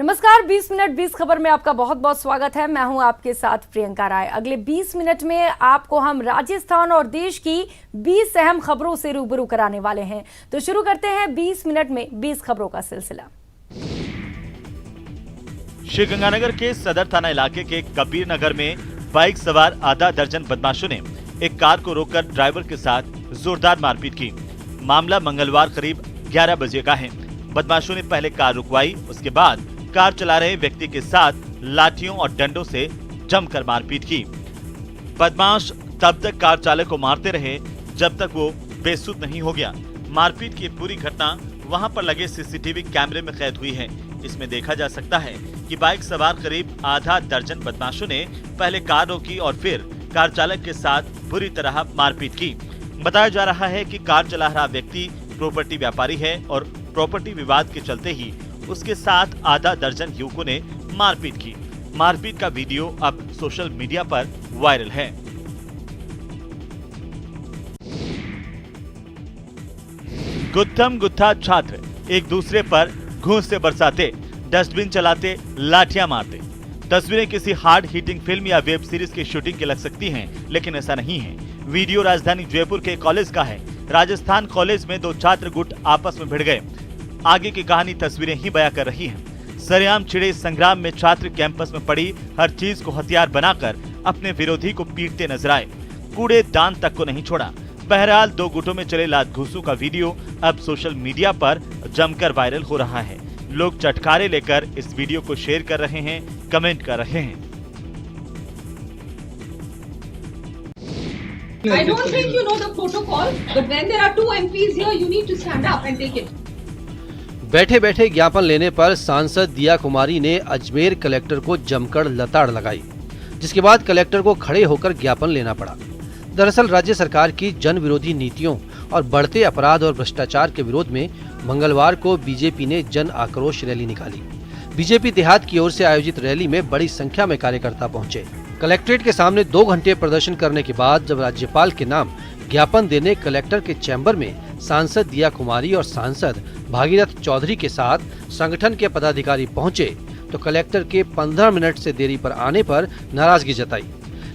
नमस्कार, 20 मिनट 20 खबर में आपका बहुत बहुत स्वागत है। मैं हूं आपके साथ प्रियंका राय। अगले 20 मिनट में आपको हम राजस्थान और देश की 20 अहम खबरों से रूबरू कराने वाले हैं। तो शुरू करते हैं 20 मिनट में 20 खबरों का सिलसिला। श्रीगंगानगर के सदर थाना इलाके के कबीर नगर में बाइक सवार आधा दर्जन बदमाशों ने एक कार को रोककर ड्राइवर के साथ जोरदार मारपीट की। मामला मंगलवार करीब 11 बजे का है। बदमाशों ने पहले कार रुकवाई, उसके बाद कार चला रहे व्यक्ति के साथ लाठियों और डंडों से जमकर मारपीट की। बदमाश तब तक कार चालक को मारते रहे जब तक वो बेसुध नहीं हो गया। मारपीट की पूरी घटना वहां पर लगे सीसीटीवी कैमरे में कैद हुई है। इसमें देखा जा सकता है कि बाइक सवार करीब आधा दर्जन बदमाशों ने पहले कार रोकी और फिर कार चालक के साथ बुरी तरह मारपीट की। बताया जा रहा है कि कार चला रहा व्यक्ति प्रॉपर्टी व्यापारी है और प्रॉपर्टी विवाद के चलते ही उसके साथ आधा दर्जन युवकों ने मारपीट की। मारपीट का वीडियो अब सोशल मीडिया पर वायरल है। गुत्थम गुत्था छात्र एक दूसरे पर घूंस से बरसाते, डस्टबिन चलाते, लाठियां मारते। तस्वीरें किसी हार्ड हिटिंग फिल्म या वेब सीरीज की शूटिंग की लग सकती हैं, लेकिन ऐसा नहीं है। वीडियो राजधानी जयपुर के कॉलेज का है। राजस्थान कॉलेज में दो छात्र गुट आपस में भिड़ गए। आगे की कहानी तस्वीरें ही बयां कर रही हैं। सरेआम छिड़े संग्राम में छात्र कैंपस में पड़ी हर चीज को हथियार बनाकर अपने विरोधी को पीटते नजर आए। कूड़े दान तक को नहीं छोड़ा। बहरहाल दो गुटों में चले लात घूंसों का वीडियो अब सोशल मीडिया पर जमकर वायरल हो रहा है। लोग चटखारे लेकर इस वीडियो को शेयर कर रहे हैं, कमेंट कर रहे हैं। I don't think you know the protocol, but when there are two MPs here, you need to stand up and take it. बैठे बैठे ज्ञापन लेने पर सांसद दिया कुमारी ने अजमेर कलेक्टर को जमकर लताड़ लगाई, जिसके बाद कलेक्टर को खड़े होकर ज्ञापन लेना पड़ा। दरअसल राज्य सरकार की जन विरोधी नीतियों और बढ़ते अपराध और भ्रष्टाचार के विरोध में मंगलवार को बीजेपी ने जन आक्रोश रैली निकाली। बीजेपी देहात की ओर से आयोजित रैली में बड़ी संख्या में कार्यकर्ता पहुंचे। कलेक्ट्रेट के सामने 2 घंटे प्रदर्शन करने के बाद जब राज्यपाल के नाम ज्ञापन देने कलेक्टर के चैम्बर में सांसद दिया कुमारी और सांसद भागीरथ चौधरी के साथ संगठन के पदाधिकारी पहुंचे तो कलेक्टर के 15 मिनट से देरी पर आने पर नाराजगी जताई।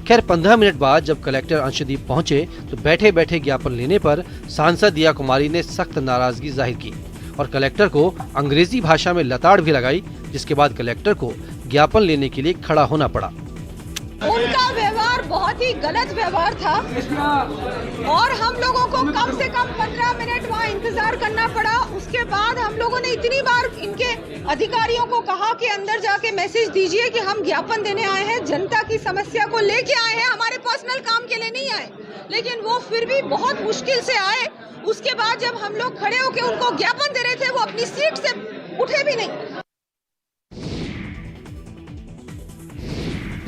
खैर 15 मिनट बाद जब कलेक्टर अंशदीप पहुंचे तो बैठे बैठे ज्ञापन लेने पर सांसद दिया कुमारी ने सख्त नाराजगी जाहिर की और कलेक्टर को अंग्रेजी भाषा में लताड़ भी लगाई, जिसके बाद कलेक्टर को ज्ञापन लेने के लिए खड़ा होना पड़ा। उनका व्यवहार बहुत ही गलत व्यवहार था और हम लोगों को कम से कम 15 मिनट वहाँ इंतजार करना पड़ा। उसके बाद हम लोगों ने इतनी बार इनके अधिकारियों को कहा कि अंदर जाके मैसेज दीजिए कि हम ज्ञापन देने आए हैं, जनता की समस्या को लेके आए हैं, हमारे पर्सनल काम के लिए नहीं आए। लेकिन वो फिर भी बहुत मुश्किल से आए। उसके बाद जब हम लोग खड़े होकर उनको ज्ञापन दे रहे थे, वो अपनी सीट से उठे भी नहीं।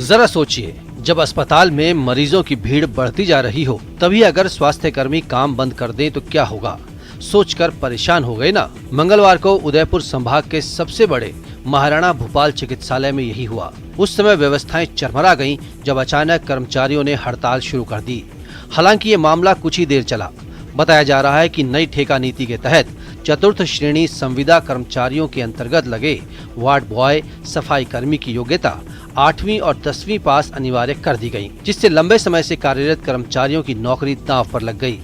जरा सोचिए, जब अस्पताल में मरीजों की भीड़ बढ़ती जा रही हो तभी अगर स्वास्थ्य कर्मी काम बंद कर दें तो क्या होगा, सोचकर परेशान हो गए ना। मंगलवार को उदयपुर संभाग के सबसे बड़े महाराणा भूपाल चिकित्सालय में यही हुआ। उस समय व्यवस्थाएं चरमरा गईं जब अचानक कर्मचारियों ने हड़ताल शुरू कर दी। हालांकि ये मामला कुछ ही देर चला। बताया जा रहा है कि नई ठेका नीति के तहत चतुर्थ श्रेणी संविदा कर्मचारियों के अंतर्गत लगे वार्ड बॉय, सफाई कर्मी की योग्यता 8वीं और 10वीं पास अनिवार्य कर दी गई, जिससे लंबे समय से कार्यरत कर्मचारियों की नौकरी दांव पर लग गई,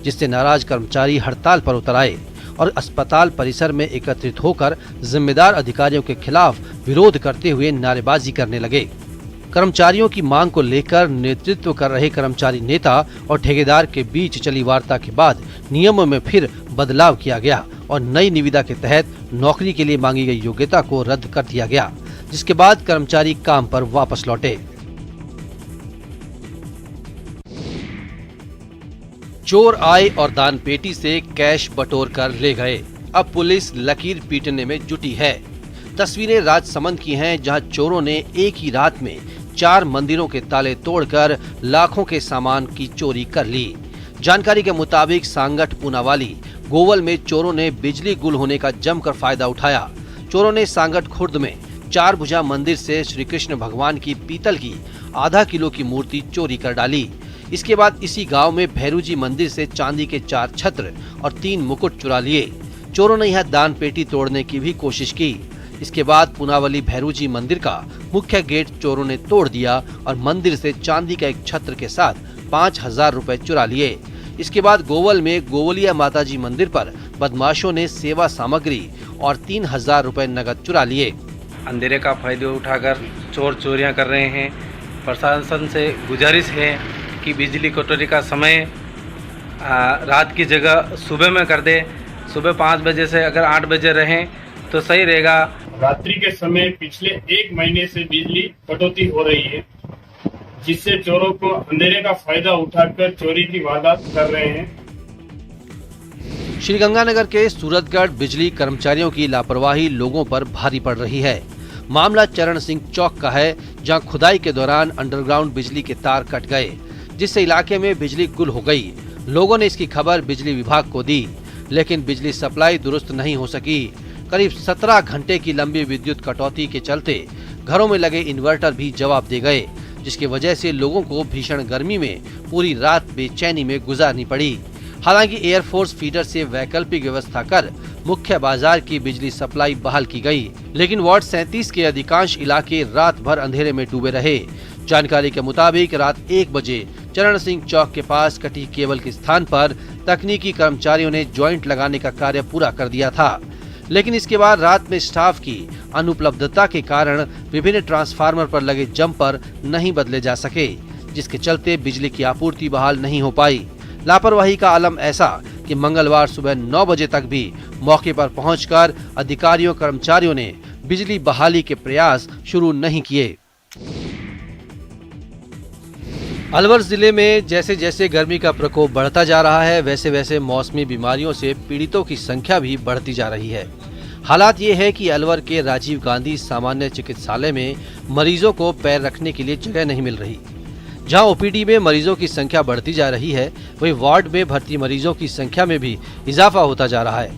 जिससे नाराज कर्मचारी हड़ताल पर उतर आए और अस्पताल परिसर में एकत्रित होकर जिम्मेदार अधिकारियों के खिलाफ विरोध करते हुए नारेबाजी करने लगे। कर्मचारियों की मांग को लेकर नेतृत्व कर रहे कर्मचारी नेता और ठेकेदार के बीच चली वार्ता के बाद नियमों में फिर बदलाव किया गया और नई निविदा के तहत नौकरी के लिए मांगी गई योग्यता को रद्द कर दिया गया, जिसके बाद कर्मचारी काम पर वापस लौटे। चोर आए और दान पेटी से कैश बटोर कर ले गए। अब पुलिस लकीर पीटने में जुटी है। तस्वीरें राजसमंद की हैं, जहां चोरों ने एक ही रात में 4 मंदिरों के ताले तोड़कर लाखों के सामान की चोरी कर ली। जानकारी के मुताबिक सांगठ पूनावाली गोवल में चोरों ने बिजली गुल होने का जमकर फायदा उठाया। चोरों ने सांगठ खुर्द में 4 भुजा मंदिर से श्री कृष्ण भगवान की पीतल की आधा किलो की मूर्ति चोरी कर डाली। इसके बाद इसी गांव में भैरूजी मंदिर से चांदी के 4 छत्र और 3 मुकुट चुरा लिए। चोरों ने यहां दान पेटी तोड़ने की भी कोशिश की। इसके बाद पुनावली भैरूजी मंदिर का मुख्य गेट चोरों ने तोड़ दिया और मंदिर से चांदी का एक छत्र के साथ 5,000 रुपए चुरा लिए। इसके बाद गोवल में गोवलिया माताजी मंदिर पर बदमाशों ने सेवा सामग्री और 3,000 रुपए नकद चुरा लिए। अंधेरे का फायदा उठाकर चोर चोरियां कर रहे हैं। प्रशासन से गुजारिश है कि बिजली कटौती का समय रात की जगह सुबह में कर दे। सुबह 5 बजे से अगर 8 बजे रहें तो सही रहेगा। रात्रि के समय पिछले 1 महीने से बिजली कटौती हो रही है, जिससे चोरों को अंधेरे का फायदा उठाकर चोरी की वारदात कर रहे हैं। श्रीगंगानगर के सूरतगढ़ बिजली कर्मचारियों की लापरवाही लोगों पर भारी पड़ रही है। मामला चरण सिंह चौक का है, जहां खुदाई के दौरान अंडरग्राउंड बिजली के तार कट गए, जिससे इलाके में बिजली गुल हो गई। लोगों ने इसकी खबर बिजली विभाग को दी, लेकिन बिजली सप्लाई दुरुस्त नहीं हो सकी। करीब 17 घंटे की लंबी विद्युत कटौती के चलते घरों में लगे इन्वर्टर भी जवाब दे गए, जिसकी वजह से लोगों को भीषण गर्मी में पूरी रात बेचैनी में गुजारनी पड़ी। हालांकि एयरफोर्स फीडर से वैकल्पिक व्यवस्था कर मुख्य बाजार की बिजली सप्लाई बहाल की गई, लेकिन वार्ड 37 के अधिकांश इलाके रात भर अंधेरे में डूबे रहे। जानकारी के मुताबिक रात 1 बजे चरण सिंह चौक के पास कटी केबल के स्थान पर तकनीकी कर्मचारियों ने ज्वाइंट लगाने का कार्य पूरा कर दिया था, लेकिन इसके बाद रात में स्टाफ की अनुपलब्धता के कारण विभिन्न ट्रांसफार्मर पर लगे जम्पर नहीं बदले जा सके, जिसके चलते बिजली की आपूर्ति बहाल नहीं हो पाई। लापरवाही का आलम ऐसा कि मंगलवार सुबह 9 बजे तक भी मौके पर पहुंचकर अधिकारियों कर्मचारियों ने बिजली बहाली के प्रयास शुरू नहीं किए। अलवर जिले में जैसे जैसे गर्मी का प्रकोप बढ़ता जा रहा है, वैसे वैसे मौसमी बीमारियों से पीड़ितों की संख्या भी बढ़ती जा रही है। हालात ये है कि अलवर के राजीव गांधी सामान्य चिकित्सालय में मरीजों को पैर रखने के लिए जगह नहीं मिल रही। जहां ओपीडी में मरीजों की संख्या बढ़ती जा रही है, वहीं वार्ड में भर्ती मरीजों की संख्या में भी इजाफा होता जा रहा है।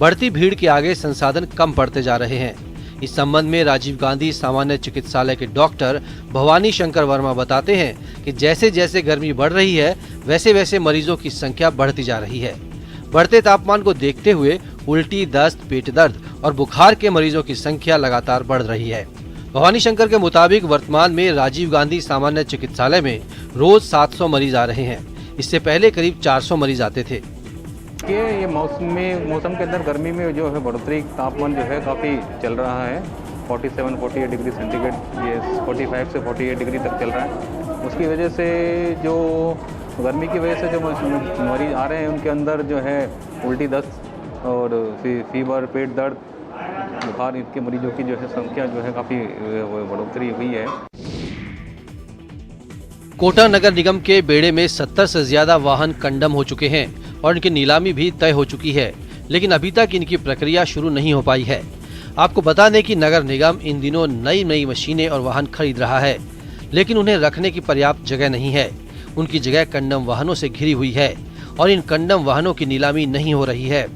बढ़ती भीड़ के आगे संसाधन कम पड़ते जा रहे हैं। इस संबंध में राजीव गांधी सामान्य चिकित्सालय के डॉक्टर भवानी शंकर वर्मा बताते हैं कि जैसे जैसे गर्मी बढ़ रही है, वैसे वैसे मरीजों की संख्या बढ़ती जा रही है। बढ़ते तापमान को देखते हुए उल्टी, दस्त, पेट दर्द और बुखार के मरीजों की संख्या लगातार बढ़ रही है। भवानी शंकर के मुताबिक वर्तमान में राजीव गांधी सामान्य चिकित्सालय में रोज 700 मरीज आ रहे हैं। इससे पहले करीब 400 मरीज आते थे। ये मौसम के अंदर गर्मी में जो है बढ़ोतरी तापमान जो है काफ़ी चल रहा है। 47-48 डिग्री सेंटीग्रेड, ये 45 से 48 डिग्री तक चल रहा है। उसकी वजह से जो गर्मी की वजह से जो मरीज आ रहे हैं, उनके अंदर जो है उल्टी, दस्त और फीवर, पेट दर्द, बुखार, इनके मरीजों की जो है संख्या जो है काफ़ी बढ़ोतरी हुई है। कोटा नगर निगम के बेड़े में 70 से ज्यादा वाहन कंडम हो चुके हैं और इनकी नीलामी भी तय हो चुकी है, लेकिन अभी तक इनकी प्रक्रिया शुरू नहीं हो पाई है। आपको बता दें कि नगर निगम इन दिनों नई मशीनें और वाहन खरीद रहा है, लेकिन उन्हें रखने की पर्याप्त जगह नहीं है। उनकी जगह कंडम वाहनों से घिरी हुई है और इन कंडम वाहनों की नीलामी नहीं हो रही है।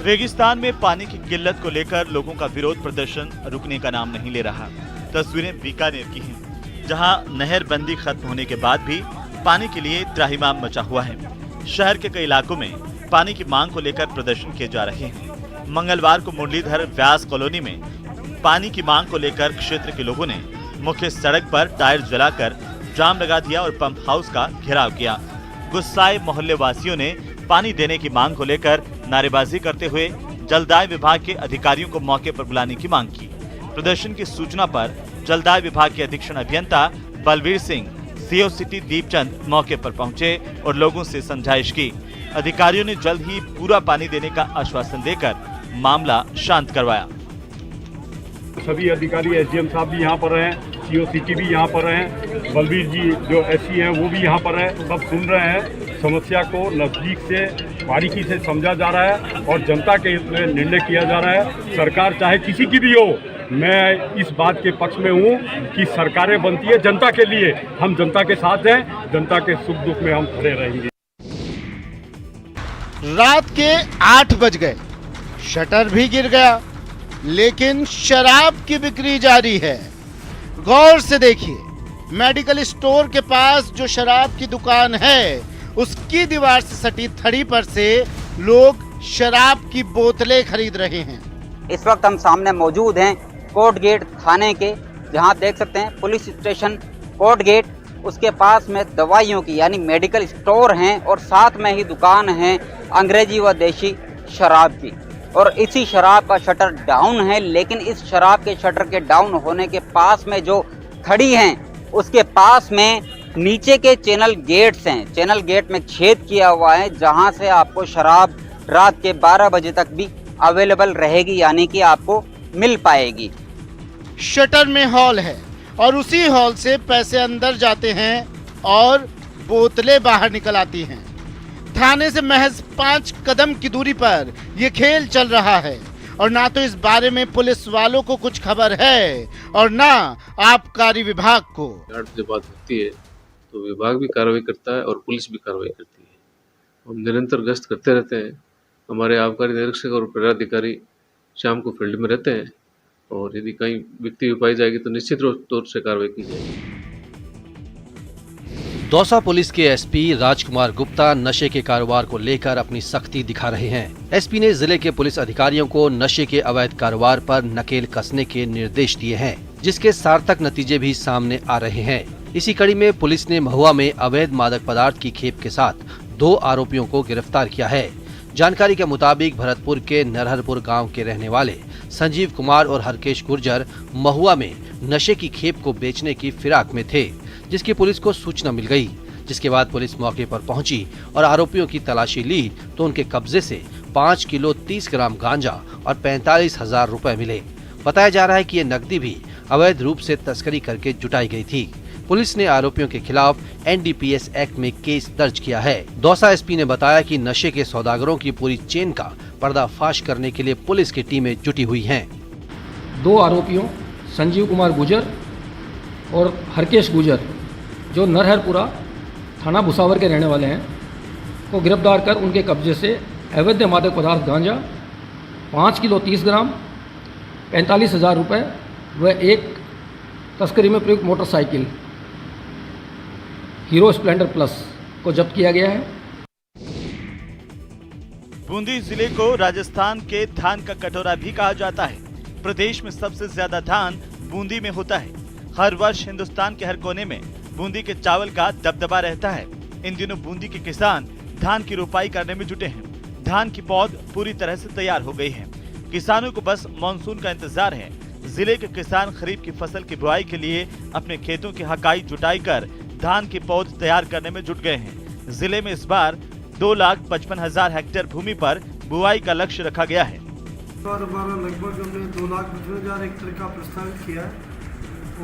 रेगिस्तान में पानी की किल्लत को लेकर लोगों का विरोध प्रदर्शन रुकने का नाम नहीं ले रहा। तस्वीरें बीकानेर की हैं, जहां नहरबंदी खत्म होने के बाद भी पानी के लिए त्राहिमाम मचा हुआ है। शहर के कई इलाकों में पानी की मांग को लेकर प्रदर्शन किए जा रहे हैं। मंगलवार को मुरलीधर व्यास कॉलोनी में पानी की मांग को लेकर क्षेत्र के लोगों ने मुख्य सड़क पर टायर जलाकर जाम लगा दिया और पंप हाउस का घेराव किया। गुस्साए मोहल्ले वासियों ने पानी देने की मांग को लेकर नारेबाजी करते हुए जलदाय विभाग के अधिकारियों को मौके पर बुलाने की मांग की। प्रदर्शन की सूचना पर जलदाय विभाग के अधीक्षण अभियंता बलवीर सिंह, सीओ सिटी दीपचंद मौके पर पहुंचे और लोगों से समझाइश की। अधिकारियों ने जल्द ही पूरा पानी देने का आश्वासन देकर मामला शांत करवाया। सभी अधिकारी, एसडीएम साहब भी यहाँ पर हैं, सीओ सिटी भी यहाँ पर हैं, बलवीर जी जो एससी हैं वो भी यहाँ पर हैं। सब सुन रहे हैं, समस्या को नजदीक से बारीकी से समझा जा रहा है और जनता के हित में निर्णय किया जा रहा है। सरकार चाहे किसी की भी हो, मैं इस बात के पक्ष में हूँ कि सरकारें बनती है जनता के लिए। हम जनता के साथ हैं, जनता के सुख दुख में हम खड़े रहेंगे। रात के 8 बज गए, शटर भी गिर गया, लेकिन शराब की बिक्री जारी है। गौर से देखिए, मेडिकल स्टोर के पास जो शराब की दुकान है उसकी दीवार से सटी थड़ी पर से लोग शराब की बोतलें खरीद रहे हैं। इस वक्त हम सामने मौजूद हैं कोर्ट गेट थाने के, जहां आप देख सकते हैं पुलिस स्टेशन कोर्ट गेट, उसके पास में दवाइयों की यानी मेडिकल स्टोर हैं और साथ में ही दुकान है अंग्रेजी व देशी शराब की। और इसी शराब का शटर डाउन है, लेकिन इस शराब के शटर के डाउन होने के पास में जो थड़ी हैं उसके पास में नीचे के चैनल गेट्स हैं। चैनल गेट में छेद किया हुआ है जहां से आपको शराब रात के 12 बजे तक भी अवेलेबल रहेगी, यानी कि आपको मिल पाएगी। शटर में हॉल है और उसी हॉल से पैसे अंदर जाते हैं और बोतलें बाहर निकल आती हैं। थाने से महज 5 कदम की दूरी पर यह खेल चल रहा है और ना तो इस बारे में पुलिस वालों को कुछ खबर है और ना आबकारी विभाग को। जब बात होती है तो विभाग भी कार्रवाई करता है और पुलिस भी कार्रवाई करती है। हम निरंतर गश्त करते रहते हैं। हमारे आबकारी निरीक्षक और पदाधिकारी शाम को फील्ड में रहते हैं और यदि कहीं व्यक्ति पाई जाएगी तो निश्चित तौर से कार्रवाई की जाएगी। दौसा पुलिस के एसपी राजकुमार गुप्ता नशे के कारोबार को लेकर अपनी सख्ती दिखा रहे हैं। एसपी ने जिले के पुलिस अधिकारियों को नशे के अवैध कारोबार पर नकेल कसने के निर्देश दिए हैं, जिसके सार्थक नतीजे भी सामने आ रहे हैं। इसी कड़ी में पुलिस ने महुआ में अवैध मादक पदार्थ की खेप के साथ 2 आरोपियों को गिरफ्तार किया है। जानकारी के मुताबिक भरतपुर के नरहरपुर गांव के रहने वाले संजीव कुमार और हरकेश गुर्जर महुआ में नशे की खेप को बेचने की फिराक में थे, जिसकी पुलिस को सूचना मिल गई। जिसके बाद पुलिस मौके पर पहुंची और आरोपियों की तलाशी ली तो उनके कब्जे से 5 किलो 30 ग्राम गांजा और 45,000 रुपए मिले। बताया जा रहा है कि ये नकदी भी अवैध रूप से तस्करी करके जुटाई गई थी। पुलिस ने आरोपियों के खिलाफ NDPS एक्ट में केस दर्ज किया है। दौसा एसपी ने बताया कि नशे के सौदागरों की पूरी चेन का पर्दाफाश करने के लिए पुलिस की टीमें जुटी हुई हैं। 2 आरोपियों संजीव कुमार गुजर और हरकेश गुजर, जो नरहरपुरा थाना भुसावर के रहने वाले हैं, को गिरफ्तार कर उनके कब्जे से अवैध मादक पदार्थ गांजा 5 किलो 30 ग्राम 45,000 रुपये व एक तस्करी में प्रयुक्त मोटरसाइकिल हीरो स्प्लेंडर प्लस को जब्त किया गया है। बूंदी जिले को राजस्थान के धान का कटोरा भी कहा जाता है। प्रदेश में सबसे ज्यादा धान बूंदी में होता है। हर वर्ष हिंदुस्तान के हर कोने में बूंदी के चावल का दबदबा रहता है। इन दिनों बूंदी के किसान धान की रोपाई करने में जुटे हैं। धान की पौध पूरी तरह से तैयार हो गई है। किसानों को बस मानसून का इंतजार है। जिले के किसान खरीफ की फसल की बुआई के लिए अपने खेतों की हकाई जुटाई कर धान की पौध तैयार करने में जुट गए हैं। जिले में इस बार 2,55,000 हेक्टेयर भूमि पर बुआई का लक्ष्य रखा गया है। हमारा लगभग हमने 2,55,000 हेक्टेयर का प्रस्तावित किया है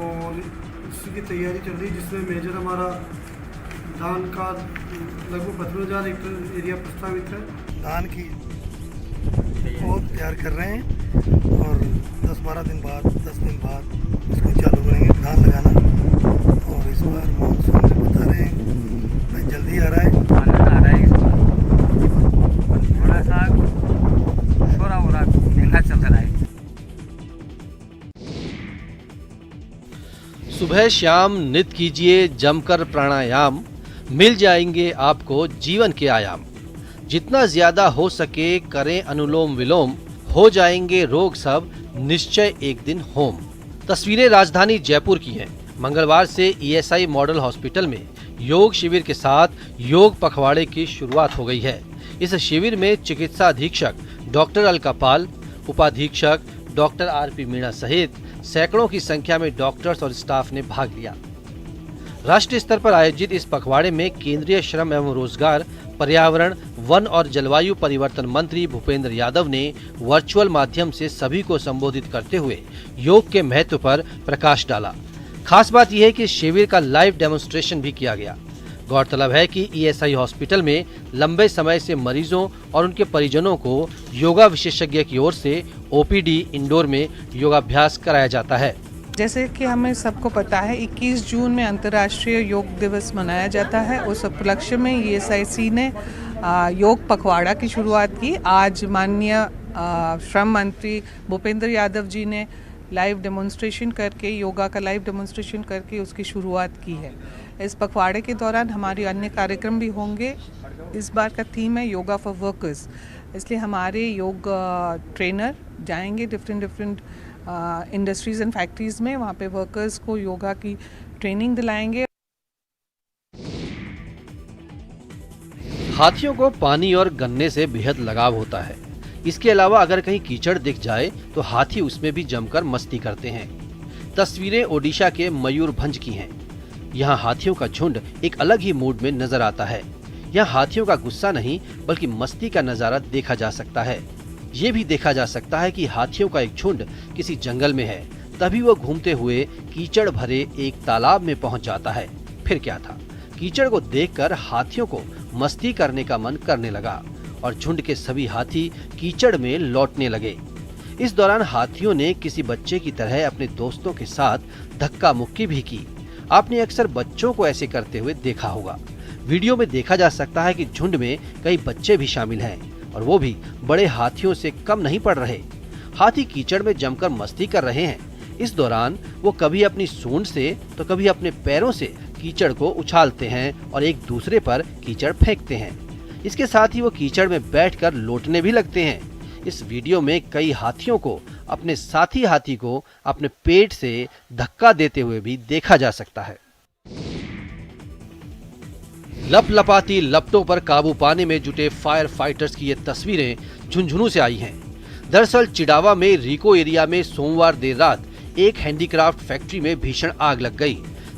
और उसकी तैयारी चल रही है, जिसमें मेजर हमारा धान का लगभग 55,000 हेक्टेयर एरिया प्रस्तावित है। धान की पौध तैयार कर रहे हैं और 10-12 दिन बाद 10 दिन बाद इसको चालू करेंगे धान लगाना। और इस बार मानसून से बता रहे हैं भाई जल्दी आ रहा है, आ रहा है। इस बार थोड़ा सा शोरा हो रहा महंगा चल रहा है। सुबह शाम नित कीजिए जमकर प्राणायाम, मिल जाएंगे आपको जीवन के आयाम। जितना ज्यादा हो सके करें अनुलोम विलोम, हो जाएंगे रोग सब निश्चय एक दिन होम। तस्वीरें राजधानी जयपुर की हैं। मंगलवार से ESI मॉडल हॉस्पिटल में योग शिविर के साथ योग पखवाड़े की शुरुआत हो गई है। इस शिविर में चिकित्सा अधीक्षक डॉक्टर अलकापाल, उपाधीक्षक डॉक्टर RP मीणा सहित सैकड़ों की संख्या में डॉक्टर्स और स्टाफ ने भाग लिया। राष्ट्रीय स्तर पर आयोजित इस पखवाड़े में केंद्रीय श्रम एवं रोजगार, पर्यावरण, वन और जलवायु परिवर्तन मंत्री भूपेंद्र यादव ने वर्चुअल माध्यम से सभी को संबोधित करते हुए योग के महत्व पर प्रकाश डाला। खास बात यह है कि शिविर का लाइव डेमोन्स्ट्रेशन भी किया गया। गौरतलब है कि ESI हॉस्पिटल में लंबे समय से मरीजों और उनके परिजनों को योगा विशेषज्ञ की ओर से OPD इंडोर में योगाभ्यास कराया जाता है। जैसे कि हमें सबको पता है 21 जून में अंतर्राष्ट्रीय योग दिवस मनाया जाता है। उस उपलक्ष्य में ESIC ने योग पखवाड़ा की शुरुआत की। आज माननीय श्रम मंत्री भूपेंद्र यादव जी ने लाइव डेमोन्स्ट्रेशन करके, योगा का लाइव डेमोन्स्ट्रेशन करके उसकी शुरुआत की है। इस पखवाड़े के दौरान हमारे अन्य कार्यक्रम भी होंगे। इस बार का थीम है योगा फॉर वर्कर्स, इसलिए हमारे योग ट्रेनर जाएंगे डिफरेंट इंडस्ट्रीज एंड फैक्ट्रीज में, वहाँ पे वर्कर्स को योगा की ट्रेनिंग दिलाएंगे। हाथियों को पानी और गन्ने से बेहद लगाव होता है। इसके अलावा अगर कहीं कीचड़ दिख जाए तो हाथी उसमें भी जमकर मस्ती करते हैं। तस्वीरें ओडिशा के मयूरभंज की हैं। यहाँ हाथियों का झुंड एक अलग ही मूड में नजर आता है। यहाँ हाथियों का गुस्सा नहीं बल्कि मस्ती का नजारा देखा जा सकता है। ये भी देखा जा सकता है कि हाथियों का एक झुंड किसी जंगल में है, तभी वो घूमते हुए कीचड़ भरे एक तालाब में पहुंच जाता है। फिर क्या था, कीचड़ को देखकर हाथियों को मस्ती करने का मन करने लगा और झुंड के सभी हाथी कीचड़ में लौटने लगे। इस दौरान हाथियों ने किसी बच्चे की तरह अपने दोस्तों के साथ धक्का मुक्की भी की। आपने अक्सर बच्चों को ऐसे करते हुए देखा होगा। वीडियो में देखा जा सकता है कि झुंड में कई बच्चे भी शामिल हैं और वो भी बड़े हाथियों से कम नहीं पड़ रहे। हाथी कीचड़ में जमकर मस्ती कर रहे हैं। इस दौरान वो कभी अपनी सूंड से तो कभी अपने पैरों से कीचड़ को उछालते हैं और एक दूसरे पर कीचड़ फेंकते हैं। इसके साथ ही वो कीचड़ में बैठकर लौटने भी लगते हैं। इस वीडियो में कई हाथियों को अपने साथी हाथी को अपने पेट से धक्का देते हुए भी देखा जा सकता है। लपलपाती लपटों पर काबू पाने में जुटे फायर फाइटर्स की ये तस्वीरें झुंझुनू से आई हैं। दरअसल चिड़ावा में रिको एरिया में सोमवार देर रात एक हैंडीक्राफ्ट फैक्ट्री में भीषण आग लग गई।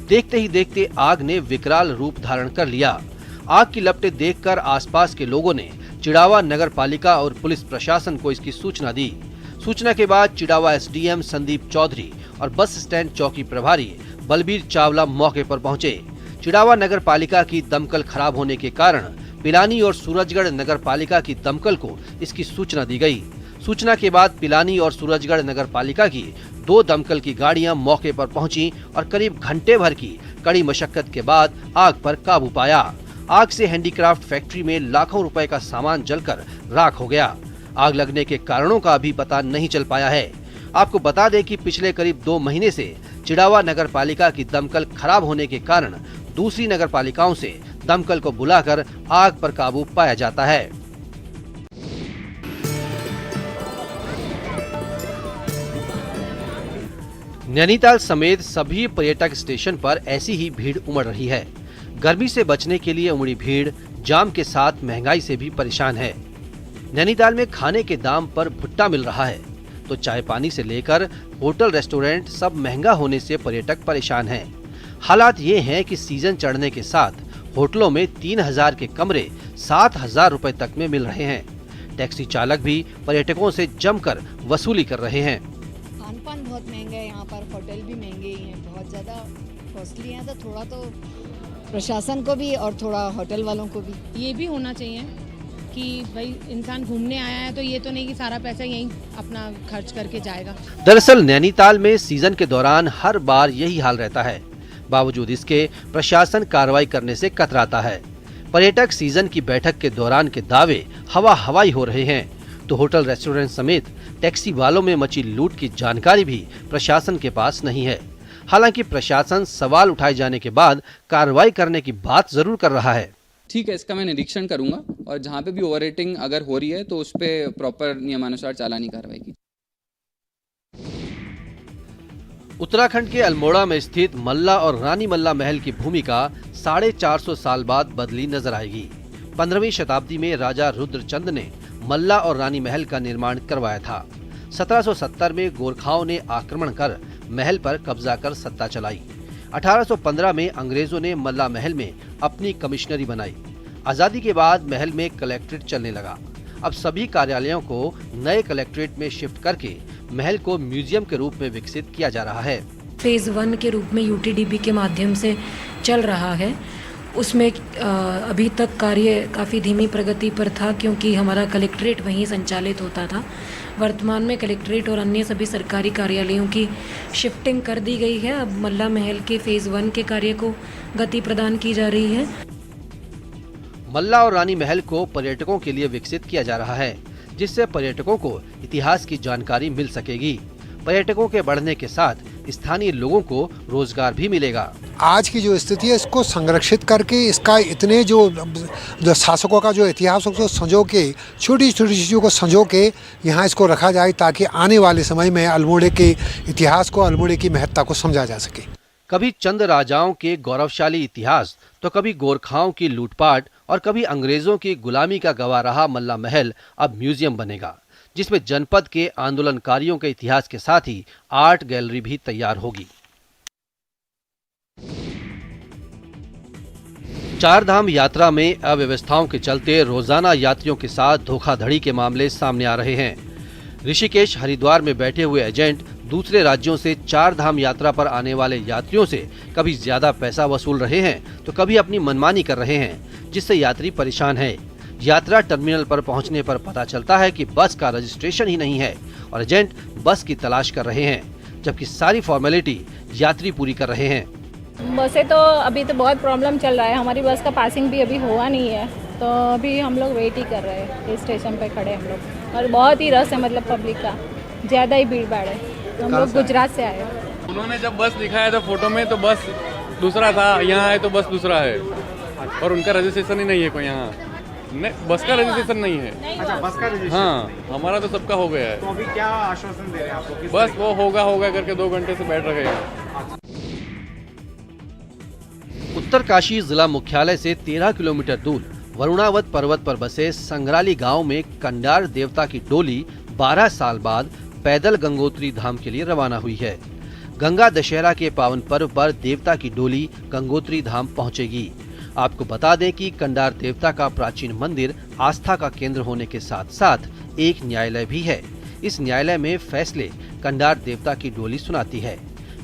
देखते ही देखते आग ने विकराल रूप धारण कर लिया। आग की लपटें देखकर आसपास के लोगों ने चिड़ावा नगर पालिका और पुलिस प्रशासन को इसकी सूचना दी। सूचना के बाद चिड़ावा एसडीएम संदीप चौधरी और बस स्टैंड चौकी प्रभारी बलबीर चावला मौके पर पहुंचे। चिड़ावा नगर पालिका की दमकल खराब होने के कारण पिलानी और सूरजगढ़ नगर पालिका की दमकल को इसकी सूचना दी गई। सूचना के बाद पिलानी और सूरजगढ़ नगर पालिका की 2 दमकल की गाड़ियां मौके पर पहुंची और करीब घंटे भर की कड़ी मशक्कत के बाद आग पर काबू पाया। आग से हैंडीक्राफ्ट फैक्ट्री में लाखों रुपए का सामान जलकर राख हो गया। आग लगने के कारणों का अभी पता नहीं चल पाया है। आपको बता दें कि पिछले करीब 2 महीने से चिड़ावा नगर पालिका की दमकल खराब होने के कारण दूसरी नगर पालिकाओं से दमकल को बुलाकर आग पर काबू पाया जाता है। नैनीताल समेत सभी पर्यटक स्टेशन पर ऐसी ही भीड़ उमड़ रही है। गर्मी से बचने के लिए उमड़ी भीड़ जाम के साथ महंगाई से भी परेशान है। नैनीताल में खाने के दाम पर भुट्टा मिल रहा है तो चाय पानी से लेकर होटल रेस्टोरेंट सब महंगा होने से पर्यटक परेशान हैं। हालात ये हैं कि सीजन चढ़ने के साथ होटलों में 3000 के कमरे 7000 रुपए तक में मिल रहे हैं। टैक्सी चालक भी पर्यटकों से जमकर वसूली कर रहे हैं। खान पान बहुत महंगा है यहाँ पर, होटल भी महंगे ही हैं, बहुत ज़्यादा कॉस्टली हैं। तो थोड़ा तो प्रशासन को भी और थोड़ा होटल वालों को भी ये भी होना चाहिए कि भाई इंसान घूमने आया है तो ये तो नहीं कि सारा पैसा यहीं अपना खर्च करके जाएगा। दरअसल नैनीताल में सीजन के दौरान हर बार यही हाल रहता है। बावजूद इसके प्रशासन कार्रवाई करने से कतराता है। पर्यटक सीजन की बैठक के दौरान के दावे हवा हवाई हो रहे हैं तो होटल रेस्टोरेंट समेत टैक्सी वालों में मची लूट की जानकारी भी प्रशासन के पास नहीं है। हालांकि प्रशासन सवाल उठाए जाने के बाद कार्रवाई करने की बात जरूर कर रहा है। ठीक है, इसका मैं निरीक्षण करूंगा और जहां पे भी ओवर रेटिंग अगर हो रही है तो उस पे प्रॉपर नियमानुसार चालानी कार्रवाई की। उत्तराखंड के अल्मोड़ा में स्थित मल्ला और रानी मल्ला महल की भूमिका 450 साल बाद बदली नजर आएगी। 15वीं शताब्दी में राजा रुद्रचंद ने मल्ला और रानी महल का निर्माण करवाया था। 1770 में गोरखाओं ने आक्रमण कर महल पर कब्जा कर सत्ता चलाई। 1815 में अंग्रेजों ने मल्ला महल में अपनी कमिश्नरी बनाई। आजादी के बाद महल में कलेक्ट्रेट चलने लगा। अब सभी कार्यालयों को नए कलेक्ट्रेट में शिफ्ट करके महल को म्यूजियम के रूप में विकसित किया जा रहा है। फेज 1 के रूप में यूटीडीपी के माध्यम से चल रहा है। उसमें अभी तक कार्य काफ़ी धीमी प्रगति पर था क्योंकि हमारा कलेक्ट्रेट वहीं संचालित होता था। वर्तमान में कलेक्ट्रेट और अन्य सभी सरकारी कार्यालयों की शिफ्टिंग कर दी गई है। अब मल्ला महल के फेज 1 के कार्य को गति प्रदान की जा रही है। मल्ला और रानी महल को पर्यटकों के लिए विकसित किया जा रहा है जिससे पर्यटकों को इतिहास की जानकारी मिल सकेगी। पर्यटकों के बढ़ने के साथ स्थानीय लोगों को रोजगार भी मिलेगा। आज की जो स्थिति है इसको संरक्षित करके इसका इतने जो शासकों का जो इतिहास को संजो के छोटी छोटी चीज़ों को संजो के यहाँ इसको रखा जाए ताकि आने वाले समय में अल्मोड़े के इतिहास को, अल्मोड़े की महत्ता को समझा जा सके। कभी चंद राजाओं के गौरवशाली इतिहास तो कभी गोरखाओं की लूटपाट और कभी अंग्रेजों की गुलामी का गवाह रहा मल्ला महल अब म्यूजियम बनेगा, जिसमें जनपद के आंदोलनकारियों के इतिहास के साथ ही आर्ट गैलरी भी तैयार होगी। चार धाम यात्रा में अव्यवस्थाओं के चलते रोजाना यात्रियों के साथ धोखाधड़ी के मामले सामने आ रहे हैं। ऋषिकेश हरिद्वार में बैठे हुए एजेंट दूसरे राज्यों से चार धाम यात्रा पर आने वाले यात्रियों से कभी ज्यादा पैसा वसूल रहे हैं तो कभी अपनी मनमानी कर रहे हैं, जिससे यात्री परेशान है। यात्रा टर्मिनल पर पहुंचने पर पता चलता है कि बस का रजिस्ट्रेशन ही नहीं है और एजेंट बस की तलाश कर रहे हैं, जबकि सारी फॉर्मेलिटी यात्री पूरी कर रहे हैं। बसें तो अभी तो बहुत प्रॉब्लम चल रहा है, हमारी बस का पासिंग भी अभी हुआ नहीं है, तो अभी हम लोग वेट ही कर रहे हैं। इस स्टेशन पे खड़े हम लोग और बहुत ही रस है, मतलब पब्लिक का ज़्यादा ही भीड़ भाड़ है। हम लोग गुजरात से आए। उन्होंने जब बस दिखाया था फोटो में तो बस दूसरा था, यहाँ आए तो बस दूसरा है और उनका रजिस्ट्रेशन ही नहीं है कोई यहाँ। नहीं, बस का रजिस्ट्रेशन नहीं है। अच्छा, बस का रजिस्ट्रेशन? हाँ, हमारा तो सबका हो गया है। तो अभी क्या आश्वासन दे रहे हैं आपको? बस वो होगा करके 2 घंटे से बैठ रहे हैं। उत्तरकाशी जिला मुख्यालय से 13 किलोमीटर दूर वरुणावत पर्वत पर बसे संग्राली गांव में कंडार देवता की डोली 12 साल बाद पैदल गंगोत्री धाम के लिए रवाना हुई है। गंगा दशहरा के पावन पर्व पर देवता की डोली गंगोत्री धाम पहुंचेगी। आपको बता दें कि कंडार देवता का प्राचीन मंदिर आस्था का केंद्र होने के साथ साथ एक न्यायालय भी है। इस न्यायालय में फैसले कंडार देवता की डोली सुनाती है।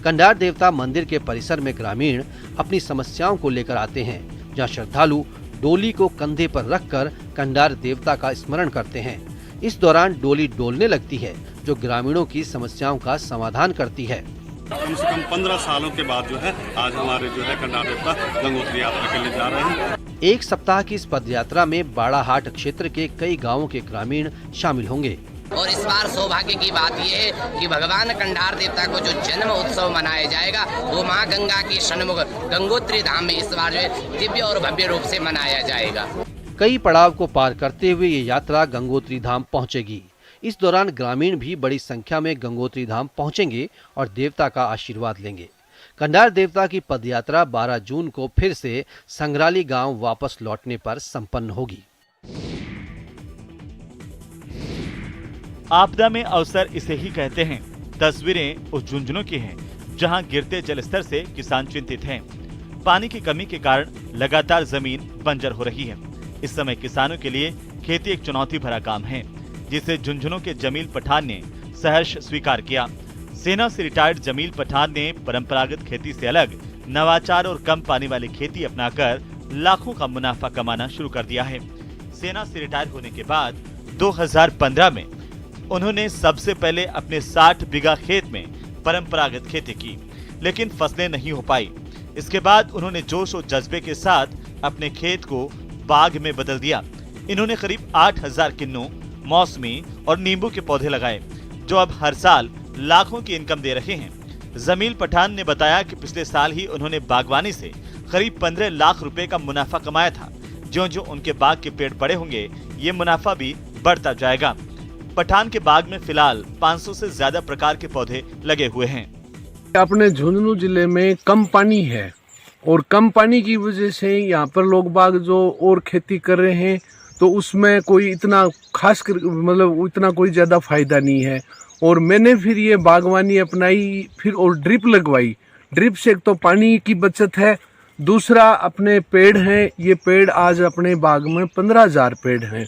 कंडार देवता मंदिर के परिसर में ग्रामीण अपनी समस्याओं को लेकर आते हैं, जहां श्रद्धालु डोली को कंधे पर रखकर कंडार देवता का स्मरण करते हैं। इस दौरान डोली डोलने लगती है, जो ग्रामीणों की समस्याओं का समाधान करती है। कम से कम 15 सालों के बाद जो है आज हमारे जो है कंडार देवता गंगोत्री यात्रा के लिए जा रहे हैं। एक सप्ताह की इस पद यात्रा में बाड़ाहाट क्षेत्र के कई गाँवों के ग्रामीण शामिल होंगे। और इस बार सौभाग्य की बात यह है कि भगवान कंडार देवता को जो जन्म उत्सव मनाया जाएगा वो मां गंगा की सन्मुख गंगोत्री धाम में इस बार जो है दिव्य और भव्य रूप से मनाया जाएगा। कई पड़ाव को पार करते हुए ये यात्रा गंगोत्री धाम पहुंचेगी। इस दौरान ग्रामीण भी बड़ी संख्या में गंगोत्री धाम पहुंचेंगे और देवता का आशीर्वाद लेंगे। कंडार देवता की पदयात्रा 12 जून को फिर से संग्राली गांव वापस लौटने पर संपन्न होगी। आपदा में अवसर इसे ही कहते हैं। तस्वीरें उस झुंझुनों की हैं, जहां गिरते जल स्तर से किसान चिंतित हैं। पानी की कमी के कारण लगातार जमीन बंजर हो रही है। इस समय किसानों के लिए खेती एक चुनौती भरा काम है, जिसे झुंझुनों के जमील पठान ने सहर्ष स्वीकार किया। सेना से रिटायर्ड जमील पठान ने परंपरागत खेती से अलग नवाचार और कम पानी वाली खेती अपनाकर लाखों का मुनाफा कमाना शुरू कर दिया है। सेना से रिटायर होने के बाद 2015 में उन्होंने सबसे पहले अपने 60 बीघा खेत में परंपरागत खेती की, लेकिन फसलें नहीं हो पाई। इसके बाद उन्होंने जोश और जज्बे के साथ अपने खेत को बाग में बदल दिया। इन्होंने करीब 8000 किन्नू, मौसमी और नींबू के पौधे लगाए, जो अब हर साल लाखों की इनकम दे रहे हैं। जमील पठान ने बताया कि पिछले साल ही उन्होंने बागवानी से करीब 15 लाख रुपए का मुनाफा कमाया था। ज्यों-ज्यों उनके बाग के पेड़ बड़े होंगे, ये मुनाफा भी बढ़ता जाएगा। पठान के बाग में फिलहाल 500 से ज्यादा प्रकार के पौधे लगे हुए हैं। अपने झुंझुनू जिले में कम पानी है और कम पानी की वजह से यहाँ पर लोग बाग जो और खेती कर रहे हैं तो उसमें कोई इतना खास मतलब इतना कोई ज़्यादा फायदा नहीं है। और मैंने फिर ये बागवानी अपनाई फिर और ड्रिप लगवाई। ड्रिप से एक तो पानी की बचत है, दूसरा अपने पेड़ हैं, ये पेड़ आज अपने बाग में 15,000 पेड़ हैं।